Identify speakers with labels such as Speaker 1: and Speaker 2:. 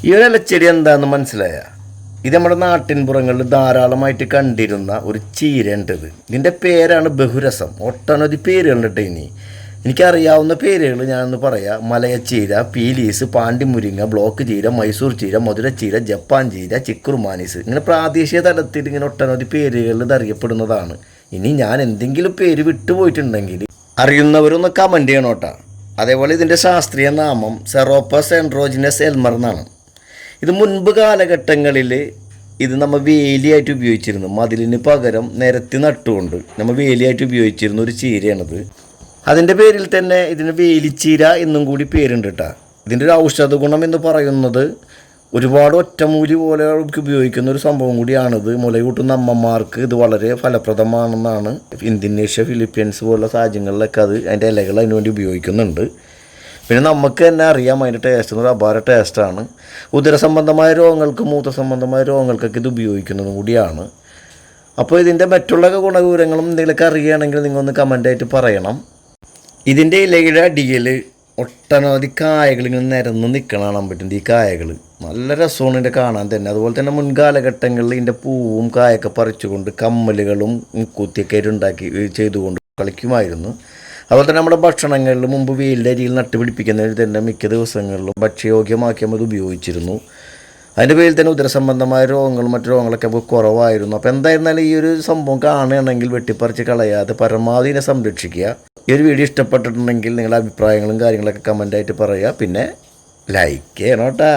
Speaker 1: ഈ ഒരു ഇലച്ചെടി എന്താണെന്ന് മനസ്സിലായ? ഇത് നമ്മുടെ നാട്ടിൻപുറങ്ങളിൽ ധാരാളമായിട്ട് കണ്ടിരുന്ന ഒരു ചീരയുണ്ട്. ഇതിൻ്റെ പേരാണ് ബഹുരസം. ഒട്ടനവധി പേരുകളുണ്ട്. എനിക്കറിയാവുന്ന പേരുകൾ ഞാനൊന്ന് പറയാം. മലയച്ചീര, പീലീസ്, പാണ്ടിമുരിങ്ങ, ബ്ലോക്ക് ചീര, മൈസൂർ ചീര, മധുരച്ചീര, ജപ്പാൻ ചീര, ചിക്കുറുമാനീസ്, ഇങ്ങനെ പ്രാദേശിക തലത്തിൽ ഇങ്ങനെ ഒട്ടനവധി പേരുകളിൽ ഇത് അറിയപ്പെടുന്നതാണ്. ഇനി ഞാൻ എന്തെങ്കിലും പേര് വിട്ടുപോയിട്ടുണ്ടെങ്കിൽ അറിയുന്നവരൊന്ന് കമൻറ്റ് ചെയ്യണം കേട്ടോ. അതേപോലെ ഇതിൻ്റെ ശാസ്ത്രീയ നാമം സെറോപ്പസ് എൻഡ്രോജിനസ് എൽമർ എന്നാണ്. ഇത് മുൻപ് കാലഘട്ടങ്ങളിൽ ഇത് നമ്മൾ വേലിയായിട്ട് ഉപയോഗിച്ചിരുന്നു. മതിലിന് പകരം നിരത്തി നട്ടുകൊണ്ട് നമ്മൾ വേലിയായിട്ട് ഉപയോഗിച്ചിരുന്ന ഒരു ചീരയാണിത്. അതിൻ്റെ പേരിൽ തന്നെ ഇതിന് വേലിച്ചീര എന്നും കൂടി പേരുണ്ട് കേട്ടോ. ഇതിൻ്റെ ഒരു ഔഷധ ഗുണം എന്ന് പറയുന്നത് ഒരുപാട് ഒറ്റമൂലി പോലെ ഉപയോഗിക്കുന്ന ഒരു സംഭവം കൂടിയാണിത്. മുലയൂട്ടുന്ന അമ്മമാർക്ക് ഇത് വളരെ ഫലപ്രദമാണെന്നാണ്. ഇന്തോനേഷ്യ, ഫിലിപ്പീൻസ് പോലുള്ള രാജ്യങ്ങളിലൊക്കെ അതിൻ്റെ ഇലകൾ അതിന് വേണ്ടി ഉപയോഗിക്കുന്നുണ്ട്. പിന്നെ നമുക്ക് തന്നെ അറിയാം അതിൻ്റെ ടേസ്റ്റ് എന്ന് പറയുന്നത് അപാര ടേസ്റ്റാണ്. ഉദരസംബന്ധമായ രോഗങ്ങൾക്ക്, മൂത്ര സംബന്ധമായ രോഗങ്ങൾക്കൊക്കെ ഇത് ഉപയോഗിക്കുന്നതും കൂടിയാണ്. അപ്പോൾ ഇതിൻ്റെ മറ്റുള്ള ഗുണവിവരങ്ങളും എന്തെങ്കിലുമൊക്കെ അറിയുകയാണെങ്കിൽ നിങ്ങളൊന്ന് കമൻ്റായിട്ട് പറയണം. ഇതിൻ്റെ ഇലയുടെ അടിയിൽ ഒട്ടനവധി കായകൾ ഇങ്ങനെ നിരന്ന് നിൽക്കണം കാണാൻ പറ്റും. ഈ കായകൾ നല്ല രസമാണ് ഇതിൻ്റെ കാണാൻ തന്നെ. അതുപോലെ തന്നെ മുൻകാലഘട്ടങ്ങളിൽ ഇതിൻ്റെ പൂവും കായൊക്കെ പറിച്ചുകൊണ്ട് കമ്മലുകളും മുക്കുത്തിയൊക്കെ ഉണ്ടാക്കി ചെയ്തുകൊണ്ട് കളിക്കുമായിരുന്നു. അതുപോലെ തന്നെ നമ്മുടെ ഭക്ഷണങ്ങളിൽ മുമ്പ് വെയിലിൻ്റെ അരിയിൽ നട്ടുപിടിപ്പിക്കുന്നതിൽ തന്നെ മിക്ക ദിവസങ്ങളിലും ഭക്ഷ്യയോഗ്യമാക്കി നമ്മൾ ഉപയോഗിച്ചിരുന്നു. അതിൻ്റെ പേരിൽ തന്നെ ഉദരസംബന്ധമായ രോഗങ്ങളും മറ്റു രോഗങ്ങളൊക്കെ നമുക്ക് കുറവായിരുന്നു. അപ്പോൾ എന്തായിരുന്നാലും ഈ ഒരു സംഭവം കാണുകയാണെങ്കിൽ വെട്ടിപ്പറിച്ച് കളയാതെ പരമാവധി ഇതിനെ സംരക്ഷിക്കുക. ഈ ഒരു വീഡിയോ ഇഷ്ടപ്പെട്ടിട്ടുണ്ടെങ്കിൽ നിങ്ങളുടെ അഭിപ്രായങ്ങളും കാര്യങ്ങളൊക്കെ കമൻ്റായിട്ട് പറയുക. പിന്നെ ലൈക്ക് ചെയ്യണം കേട്ടോ.